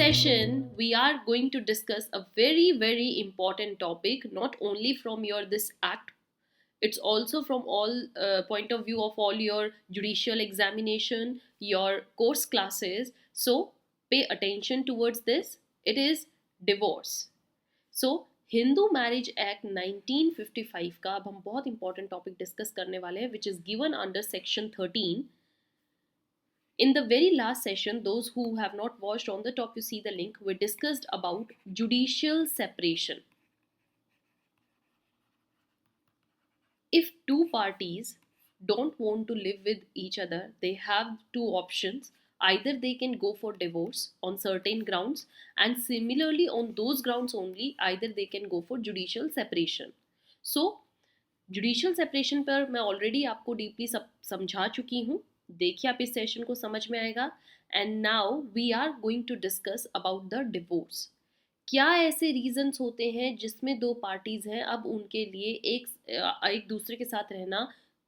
session, we are going to discuss a very, very important topic, not only from your this act, it's also from all point of view of all your judicial examination, your course classes. So pay attention towards this. It is divorce. So Hindu marriage act 1955 का अब हम बहुत important topic discuss करने वाले हैं, which is given under section 13. In the very last session, those who have not watched, on the top you see the link, we discussed about judicial separation. If two parties don't want to live with each other, they have two options. Either they can go for divorce on certain grounds, and similarly on those grounds only, either they can go for judicial separation. So judicial separation पर मैं already आपको deeply समझा चुकी हूँ. देखिए आप इस session को समझ में आएगा. And now we are going to discuss about the divorce. क्या ऐसे रीजंस होते हैं जिसमें दो पार्टीज हैं, अब उनके लिए एक दूसरे के साथ रहना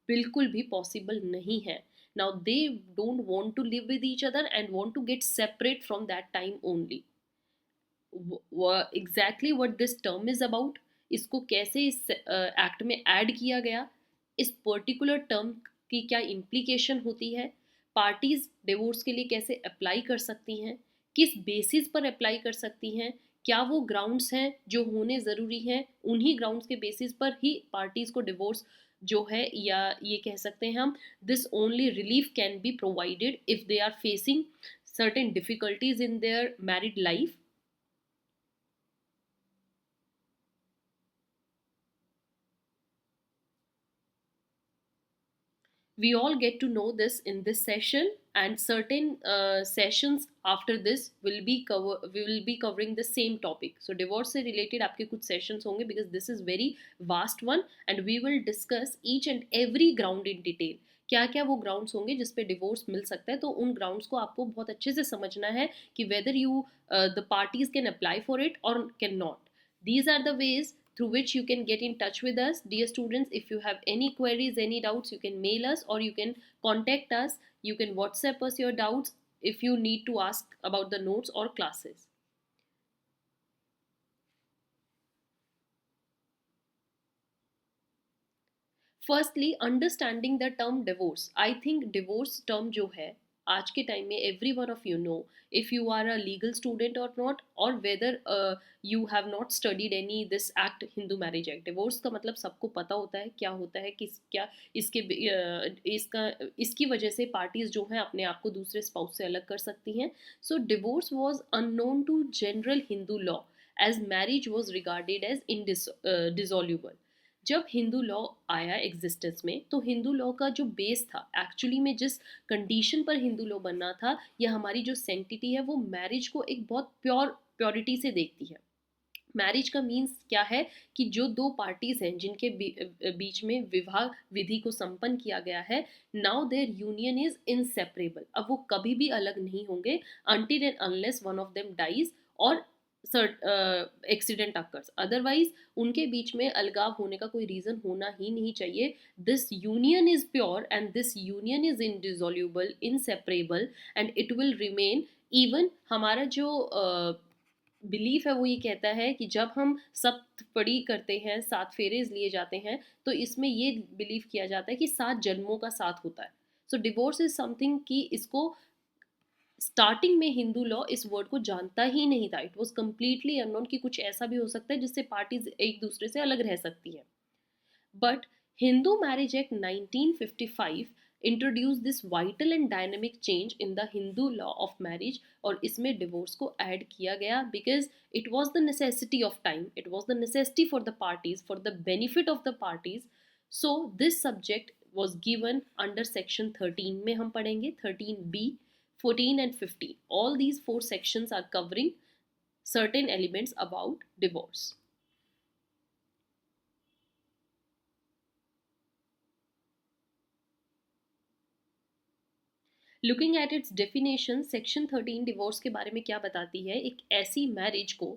बिल्कुल भी पॉसिबल नहीं है. Now they don't want to live with each other and want to get separate from that time only. Exactly what this term is about, इसको कैसे इस एक्ट में ऐड किया गया, इस पर्टिकुलर टर्म की क्या इम्प्लीकेशन होती है, पार्टीज डिवोर्स के लिए कैसे अप्लाई कर सकती हैं, किस बेसिस पर अप्लाई कर सकती हैं, क्या वो ग्राउंड्स हैं जो होने ज़रूरी हैं, उन्हीं ग्राउंड्स के बेसिस पर ही पार्टीज़ को डिवोर्स जो है, या ये कह सकते हैं हम, this only relief can be provided if they are facing certain difficulties in their married life. We all get to know this in this session, and certain sessions after this we will be covering the same topic. So divorce से related आपके कुछ sessions होंगे, because this is very vast one and we will discuss each and every ground in detail. क्या क्या वो grounds होंगे जिस पे डिवोर्स मिल सकता है, तो उन ग्राउंड्स को आपको बहुत अच्छे से समझना है कि whether you the parties can apply for it और can not. These are the ways through which you can get in touch with us. Dear students, if you have any queries, any doubts, you can mail us or you can contact us. You can WhatsApp us your doubts if you need to ask about the notes or classes. Firstly, understanding the term divorce. I think divorce term जो है आज के time में every one of you know, if you are a legal student और not, और whether you have not studied any this act, Hindu marriage act. Divorce का मतलब सबको पता होता है क्या होता है, किस क्या इसके इसकी वजह से पार्टीज जो हैं अपने आप को दूसरे स्पाउस से अलग कर सकती हैं. So divorce was unknown to general Hindu law, as marriage was regarded as dissoluble. जब हिंदू लॉ आया एग्जिस्टेंस में, तो हिंदू लॉ का जो बेस था, एक्चुअली में जिस कंडीशन पर हिंदू लॉ बनना था, या हमारी जो सेंटिटी है, वो मैरिज को एक बहुत प्योरिटी से देखती है. मैरिज का मीन्स क्या है कि जो दो पार्टीज हैं जिनके बीच में विवाह विधि को संपन्न किया गया है, now their union is inseparable. अब वो कभी भी अलग नहीं होंगे until and unless one of them dies और एक्सीडेंट अकर्स. अदरवाइज उनके बीच में अलगाव होने का कोई रीज़न होना ही नहीं चाहिए. This union is pure and this union is indissoluble, inseparable, and it will remain. Even हमारा जो बिलीफ है वो ये कहता है कि जब हम सप्तपदी करते हैं, 7 फेरेज लिए जाते हैं, तो इसमें ये बिलीव किया जाता है कि 7 जन्मों का साथ होता है. सो डिवोर्स इज समथिंग कि इसको स्टार्टिंग में हिंदू लॉ इस वर्ड को जानता ही नहीं था. इट वॉज कम्प्लीटली अननोन कि कुछ ऐसा भी हो सकता है जिससे पार्टीज एक दूसरे से अलग रह सकती हैं. But Hindu marriage act 1955 introduce this vital and dynamic change in the Hindu law of marriage, और इसमें डिवोर्स को ऐड किया गया because it was the necessity of time, it was the necessity for the parties, for the benefit of the parties. So this subject was given under section 13 में. हम पढ़ेंगे 13B, 14 and 15. All these 4 sections are covering certain elements about divorce. Looking at its definition, section 13 divorce के बारे में क्या बताती है? एक ऐसी मैरिज को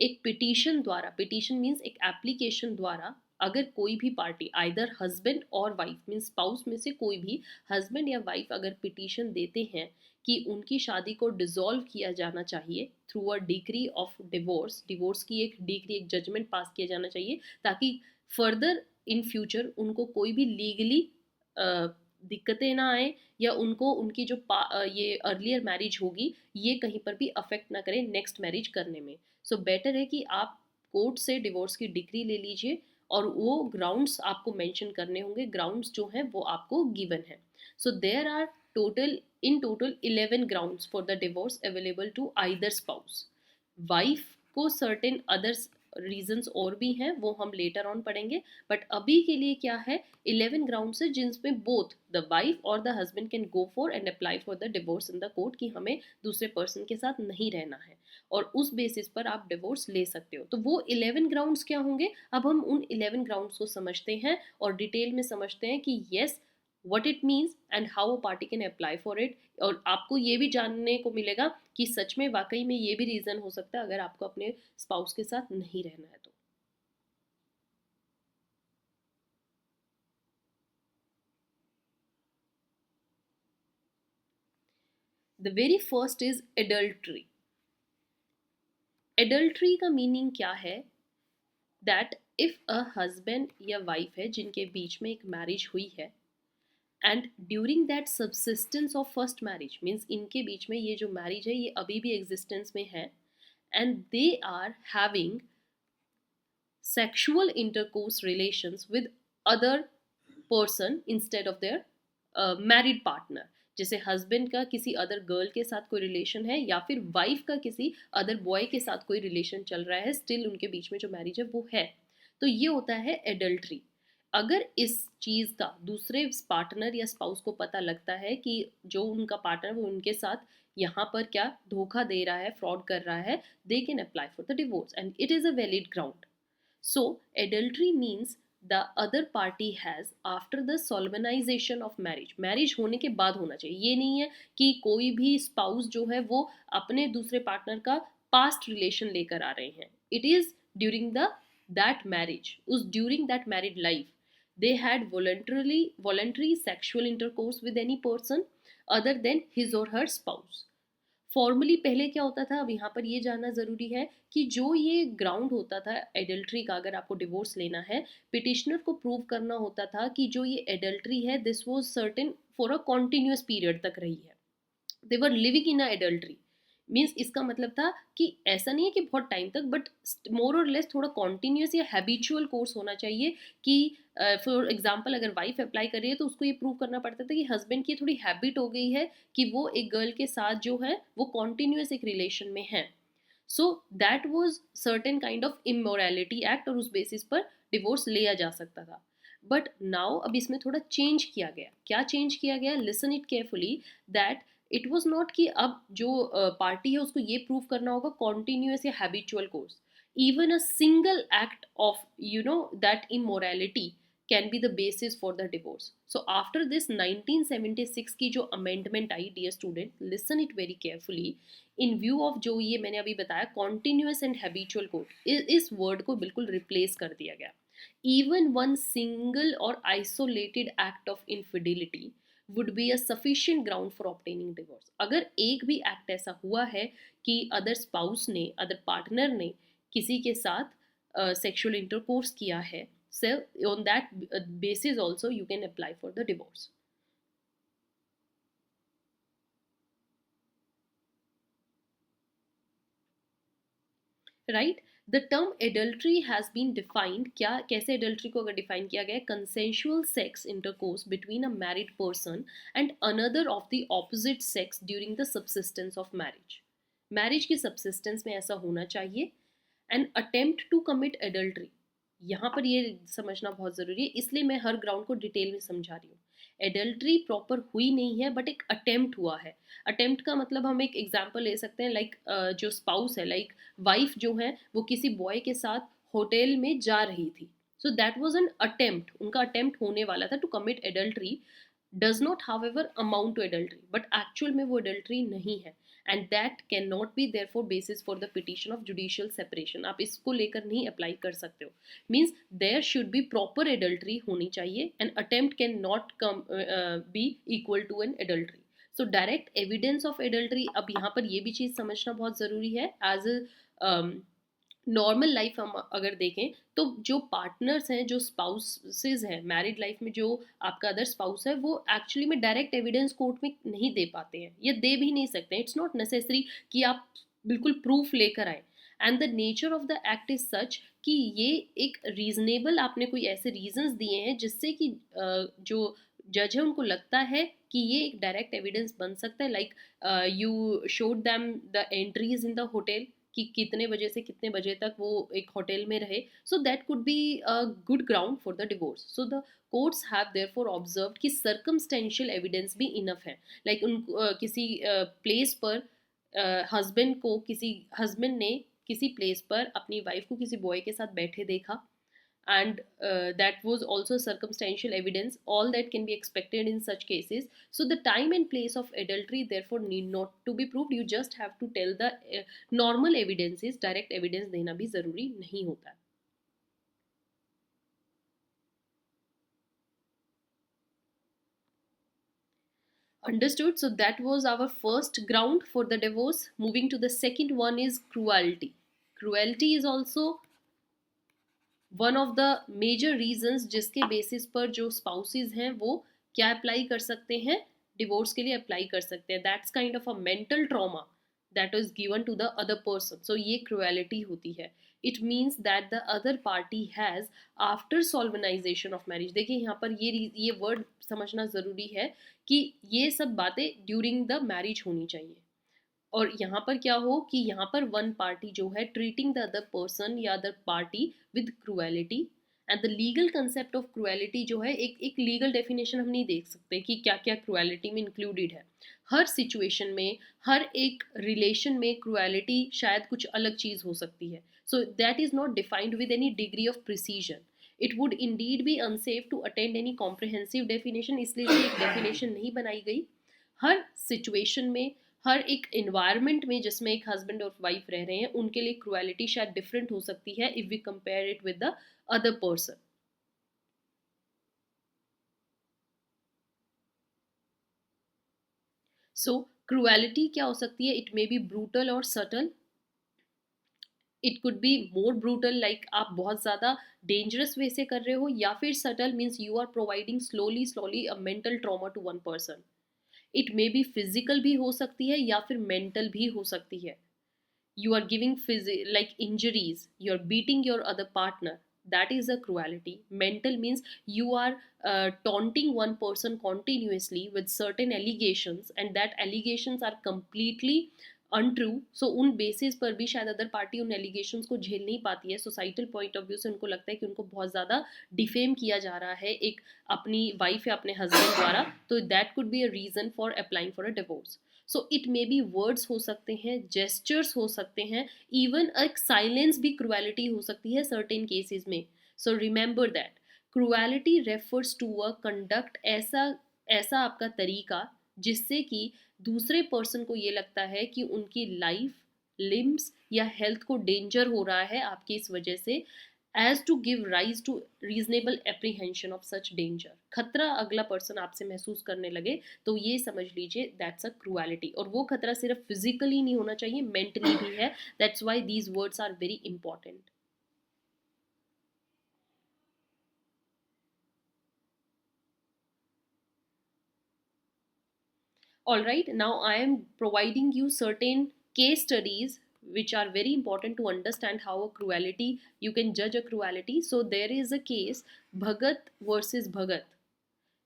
एक पिटीशन द्वारा, पिटीशन मीन्स एक एप्लीकेशन द्वारा अगर कोई भी पार्टी आइदर हस्बैंड और वाइफ मीन स्पाउस में से कोई भी हस्बैंड या वाइफ अगर पिटीशन देते हैं कि उनकी शादी को डिसॉल्व किया जाना चाहिए through a decree of divorce, divorce की एक डिक्री, एक जजमेंट पास किया जाना चाहिए ताकि फर्दर इन फ्यूचर उनको कोई भी लीगली दिक्कतें ना आए या उनको उनकी जो ये अर्लियर मैरिज होगी ये कहीं पर भी अफेक्ट ना करे नेक्स्ट मैरिज करने में। सो बेटर है कि आप कोर्ट से डिवोर्स की डिक्री ले लीजिए और वो ग्राउंड्स आपको मेंशन करने होंगे, ग्राउंड्स जो हैं वो आपको गिवन है। So there are total 11 grounds for the divorce available to either spouse. Wife को सर्टेन अदर्स रीजंस और भी हैं वो हम लेटर ऑन पढ़ेंगे, बट अभी के लिए क्या है 11 ग्राउंड्स है जिनमें बोथ द वाइफ और the husband can go for and apply for the divorce in the court कि हमें दूसरे पर्सन के साथ नहीं रहना है और उस बेसिस पर आप डिवोर्स ले सकते हो। तो वो 11 ग्राउंड्स क्या होंगे, अब हम उन 11 ग्राउंड्स को समझते हैं और डिटेल में समझते हैं कि yes what it means and how a party can apply for it। और आपको ये भी जानने को मिलेगा कि सच में वाकई में ये भी रीज़न हो सकता है अगर आपको अपने स्पाउस के साथ नहीं रहना है तो। The very first is adultery. Adultery का मीनिंग क्या है, दैट इफ अ हस्बैंड या वाइफ है जिनके बीच में एक मैरिज हुई है and during that subsistence of first marriage means इनके बीच में ये जो मैरिज है ये अभी भी एग्जिस्टेंस में है and they are having sexual intercourse relations with other person instead of their married partner। जैसे हस्बैंड का किसी अदर गर्ल के साथ कोई रिलेशन है या फिर वाइफ का किसी अदर बॉय के साथ कोई रिलेशन चल रहा है, स्टिल उनके बीच में जो मैरिज है वो है, तो ये होता है एडल्ट्री। अगर इस चीज़ का दूसरे पार्टनर या स्पाउस को पता लगता है कि जो उनका पार्टनर वो उनके साथ यहाँ पर क्या धोखा दे रहा है, फ्रॉड कर रहा है, they can apply for the divorce and it is a valid ground. So, adultery means the other party has after the solemnization of marriage, marriage होने के बाद होना चाहिए। ये नहीं है कि कोई भी स्पाउस जो है वो अपने दूसरे पार्टनर का पास्ट रिलेशन लेकर आ रहे हैं। It is during the that marriage, उस during that married life they had voluntary sexual intercourse with any person other than his or her spouse। Formally पहले क्या होता था, अब यहाँ पर ये जानना ज़रूरी है कि जो ये ग्राउंड होता था एडल्ट्री का, अगर आपको डिवोर्स लेना है पिटिशनर को प्रूव करना होता था कि जो ये एडल्ट्री है this was certain for a continuous period तक रही है, they were living in a adultery. Means इसका मतलब था कि ऐसा नहीं है कि बहुत टाइम तक, बट मोर और लेस थोड़ा कॉन्टिन्यूस या हैबिचुअल कोर्स होना चाहिए कि फॉर एग्जाम्पल अगर वाइफ अप्लाई कर रही है तो उसको ये प्रूव करना पड़ता था कि हस्बैंड की थोड़ी हैबिट हो गई है कि वो एक गर्ल के साथ जो है वो कॉन्टिन्यूस एक रिलेशन में है। So that was certain kind of immorality act और उस बेसिस पर डिवोर्स लिया जा सकता था। बट नाउ अब इसमें थोड़ा चेंज किया गया। क्या चेंज किया गया, listen it carefully, that it was not कि अब जो पार्टी है उसको ये प्रूव करना होगा कॉन्टिन्यूस या habitual course, even a single act of that immorality can be the basis for the divorce. So after this 1976 की जो अमेंडमेंट आई, dear student listen it very carefully, in view of जो ये मैंने अभी बताया कॉन्टिन्यूस एंड हैबिचुअल कोर्स, इस word को बिल्कुल रिप्लेस कर दिया गया। इवन वन सिंगल और isolated act of infidelity would be a sufficient ground for obtaining divorce। अगर एक भी एक्ट ऐसा हुआ है कि अदर स्पाउस ने, अदर पार्टनर ने किसी के साथ सेक्सुअल इंटरकोर्स किया है, so on that basis also you can apply for the divorce। Right, the term adultery has been defined, क्या कैसे एडल्ट्री को अगर डिफाइन किया गया है, consensual sex intercourse between a married person and another of the opposite sex during the subsistence of marriage. Marriage की subsistence में ऐसा होना चाहिए। And attempt to commit adultery, यहाँ पर ये समझना बहुत ज़रूरी है, इसलिए मैं हर ग्राउंड को डिटेल में समझा रही हूँ। एडल्ट्री प्रॉपर हुई नहीं है बट एक अटेम्प्ट हुआ है। अटेम्प्ट का मतलब हम एक एग्जांपल ले सकते हैं, लाइक जो स्पाउस है, लाइक वाइफ जो है वो किसी बॉय के साथ होटल में जा रही थी, so that was an attempt, उनका अटेम्प्ट होने वाला था to commit adultery does not however amount to adultery, but actual में वो एडल्ट्री नहीं है, and that can not be there for basis for the petition of judicial separation. आप इसको लेकर नहीं अप्लाई कर सकते हो। Means there should be proper adultery होनी चाहिए, and attempt can not come be equal to an adultery. So direct evidence of adultery, अब यहाँ पर ये भी चीज़ समझना बहुत ज़रूरी है। एज नॉर्मल लाइफ हम अगर देखें तो जो पार्टनर्स हैं, जो स्पाउसेस हैं मैरिड लाइफ में, जो आपका अदर स्पाउस है, वो एक्चुअली में डायरेक्ट एविडेंस कोर्ट में नहीं दे पाते हैं, या दे भी नहीं सकते। इट्स नॉट नेसेसरी कि आप बिल्कुल प्रूफ लेकर आए। And the nature of the act is such कि ये एक रीजनेबल, आपने कोई ऐसे रीजंस दिए हैं जिससे कि जो जज है उनको लगता है कि ये एक डायरेक्ट एविडेंस बन सकता है। Like you showed them the entries in the hotel, कि कितने बजे से कितने बजे तक वो एक होटल में रहे। So that could be a good ground for the divorce. So the courts have therefore observed कि सर्कमस्टेंशियल एविडेंस भी इनफ है। लाइक उन किसी प्लेस पर हस्बैंड को, किसी हस्बैंड ने किसी प्लेस पर अपनी वाइफ को किसी बॉय के साथ बैठे देखा, and that was also circumstantial evidence, all that can be expected in such cases. So the time and place of adultery therefore need not to be proved, you just have to tell the normal evidences, direct evidence देना भी ज़रूरी नहीं होता है। Understood. So that was our first ground for the divorce. Moving to the second one is cruelty. Cruelty is also one of the major reasons जिसके basis पर जो spouses हैं वो क्या अप्लाई कर सकते हैं, डिवोर्स के लिए अप्लाई कर सकते हैं। That's kind of a mental trauma that is given to the other person. So ये क्रुएलिटी होती है। It means that the other party has after solemnization of marriage, देखिए यहाँ पर ये वर्ड समझना ज़रूरी है कि ये सब बातें ड्यूरिंग द मैरिज होनी चाहिए। और यहाँ पर क्या हो कि यहाँ पर वन पार्टी जो है ट्रीटिंग द अदर पर्सन या other party with cruelty. And the legal concept of cruelty जो है, एक लीगल डेफिनेशन हम नहीं देख सकते कि क्या क्या क्रुएलिटी में इंक्लूडेड है। हर सिचुएशन में, हर एक रिलेशन में क्रुएलिटी शायद कुछ अलग चीज़ हो सकती है। So that is not defined with any degree of precision. It would indeed be unsafe to attend any comprehensive definition, इसलिए एक डेफिनेशन नहीं बनाई गई। हर सिचुएशन में, हर एक इन्वायरमेंट में जिसमें एक हस्बैंड और वाइफ रह रहे हैं, उनके लिए क्रुएलिटी शायद डिफरेंट हो सकती है if we compare it with the other person. So cruelty क्या हो सकती है? इट मे बी ब्रूटल और subtle. It could be more brutal, like आप बहुत ज़्यादा डेंजरस वे से कर रहे हो, या फिर subtle means you are providing slowly slowly a mental trauma to one person. It may be physical भी हो सकती है या फिर मेंटल भी हो सकती है। You are giving like injuries, you're beating your other partner, that is a cruelty. Mental means you are taunting one person continuously with certain allegations, and that allegations are completely untrue. So उन basis पर भी शायद other party उन allegations को झेल नहीं पाती है। सोसाइटल पॉइंट ऑफ व्यू से उनको लगता है कि उनको बहुत ज़्यादा डिफेम किया जा रहा है एक अपनी वाइफ या अपने हस्बैंड द्वारा। तो that could be a reason for applying for a divorce. So it may B words हो सकते हैं, जेस्चर्स हो सकते हैं, इवन एक साइलेंस भी क्रुएलिटी हो सकती है सर्टेन केसेस में। So remember that cruelty refers to a conduct, ऐसा ऐसा आपका तरीका जिससे कि दूसरे पर्सन को ये लगता है कि उनकी लाइफ, लिम्स या हेल्थ को डेंजर हो रहा है आपकी इस वजह से, as to give rise to reasonable apprehension of such danger. खतरा अगला पर्सन आपसे महसूस करने लगे तो ये समझ लीजिए दैट्स अ क्रुएलिटी। और वो खतरा सिर्फ फिजिकली नहीं होना चाहिए, मेंटली भी है। That's why these words are very important. All right, now I am providing you certain case studies which are very important to understand how a cruelty, you can judge a cruelty. So there is a case, Bhagat versus Bhagat.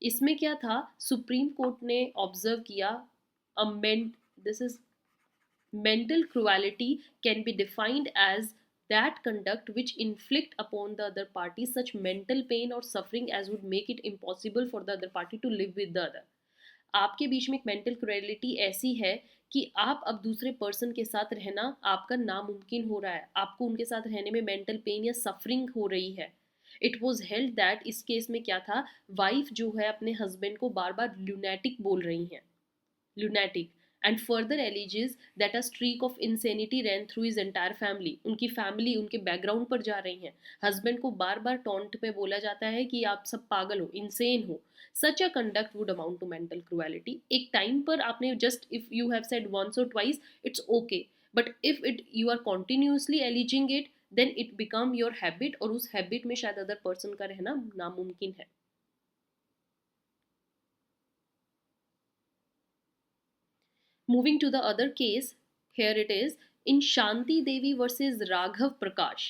इसमें क्या था, supreme court ने observe किया, amend this is mental cruelty can be defined as that conduct which inflict upon the other party such mental pain or suffering as would make it impossible for the other party to live with the other. आपके बीच में एक mental cruelty ऐसी है कि आप अब दूसरे person के साथ रहना आपका नामुमकिन हो रहा है, आपको उनके साथ रहने में मेंटल पेन या सफरिंग हो रही है। इट वॉज हेल्ड दैट इस केस में क्या था, वाइफ जो है अपने हस्बैंड को बार बार ल्यूनेटिक बोल रही हैं, lunatic, and further alleges that a streak of insanity ran through his entire family. उनकी फैमिली उनके बैकग्राउंड पर जा रही हैं, हस्बैंड को बार बार टॉन्ट पे बोला जाता है कि आप सब पागल हो, इंसेन हो. Such a conduct would amount to mental cruelty. एक टाइम पर आपने just if you have said once और twice it's okay, but if it you are continuously alleging it then it become your habit, और उस habit में शायद other person का रहना नामुमकिन है. Moving to the other case, here it is in Shanti Devi versus Raghav Prakash.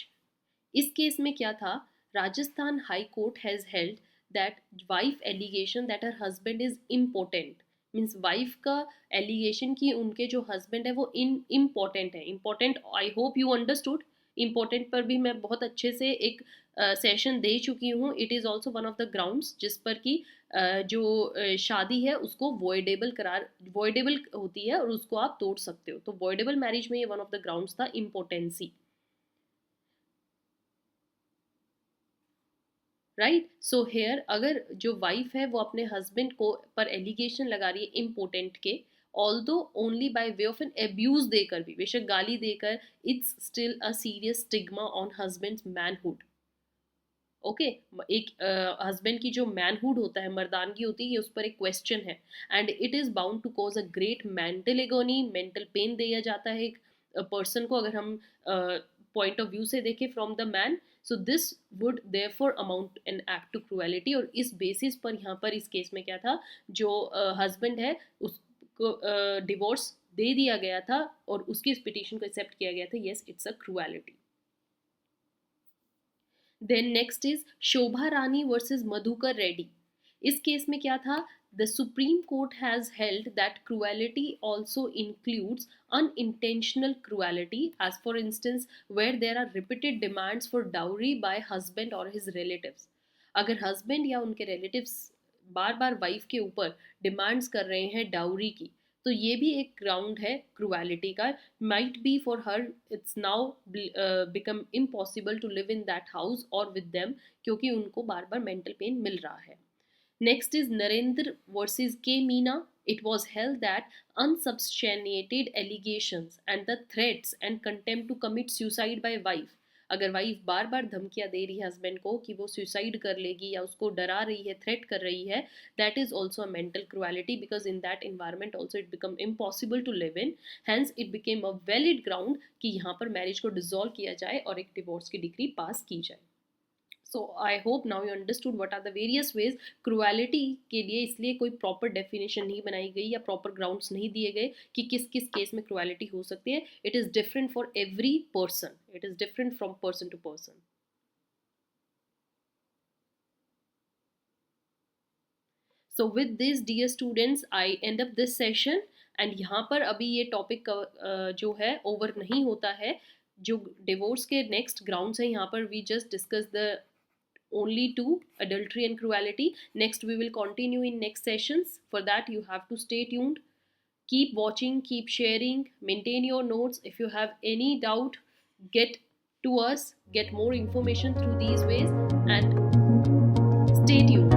इस case में क्या था, Rajasthan high court has held that wife allegation that her husband is important, means wife का allegation कि उनके जो हस्बैंड है वो इम्पोर्टेंट है. Important, I hope you understood. Important पर भी मैं बहुत अच्छे से एक सेशन दे चुकी हूँ. It is also one of the grounds जिस पर कि जो शादी है उसको वॉइडेबल करार वॉइडेबल होती है और उसको आप तोड़ सकते हो. तो वॉइडेबल मैरिज में ये वन ऑफ द ग्राउंड्स था, इम्पोर्टेंसी. राइट, सो हेयर अगर जो वाइफ है वो अपने हस्बैंड को पर एलिगेशन लगा रही है इम्पोर्टेंट के, although only by way of an abuse देकर भी, बेशक गाली देकर, it's still a serious stigma on husband's manhood. Okay, एक हस्बैंड की जो मैनहुड होता है, मर्दानगी होती है, ये उस पर एक क्वेश्चन है. And it is bound to cause a great mental agony, mental pain दिया जाता है एक पर्सन को, अगर हम पॉइंट ऑफ व्यू से देखें from the man. So this would therefore amount an act to cruelty. और इस बेसिस पर यहाँ पर इस केस में क्या था, जो हस्बैंड है उसको डिवोर्स दे दिया गया था और उसकी इस पिटीशन को एक्सेप्ट किया गया था. Yes, it's a cruelty. Then next is Shobha Rani versus Madhukar Reddy. इस केस में क्या था, the supreme court has held that cruelty also includes unintentional cruelty, as for instance where there are repeated demands for dowry by husband or his relatives. अगर husband या उनके relatives बार बार wife के ऊपर demands कर रहे हैं डाउरी की, तो ये भी एक ग्राउंड है क्रुएलिटी का. Might be for her it's now become impossible to live in that house और विद देम, क्योंकि उनको बार बार मेंटल पेन मिल रहा है. नेक्स्ट इज नरेंद्र वर्सेस के Meena. It was held that unsubstantiated allegations and the threats and contempt to commit suicide by wife, अगर wife बार बार धमकियां दे रही है हस्बैंड को कि वो सुसाइड कर लेगी या उसको डरा रही है, थ्रेट कर रही है, that is also a mental cruelty, because in that environment also it become impossible to live in. Hence it became a valid ground कि यहाँ पर मैरिज को डिसॉल्व किया जाए और एक डिवोर्स की डिग्री पास की जाए. So I hope now you understood what are the various ways. Cruelty के लिए इसलिए कोई प्रॉपर डेफिनेशन नहीं बनाई गई या प्रॉपर ग्राउंड्स नहीं दिए गए कि किस किस केस में क्रुएलिटी हो सकती है. It is different for every person, it is different from person to person. So with this dear students I end up this session. And यहाँ पर अभी ये टॉपिक जो है ओवर नहीं होता है. जो डिवोर्स के नेक्स्ट ग्राउंड्स हैं यहाँ पर we just discuss the only two, adultery and cruelty. Next we will continue in next sessions. For that you have to stay tuned, keep watching, keep sharing, maintain your notes. If you have any doubt, get to us, get more information through these ways, and stay tuned.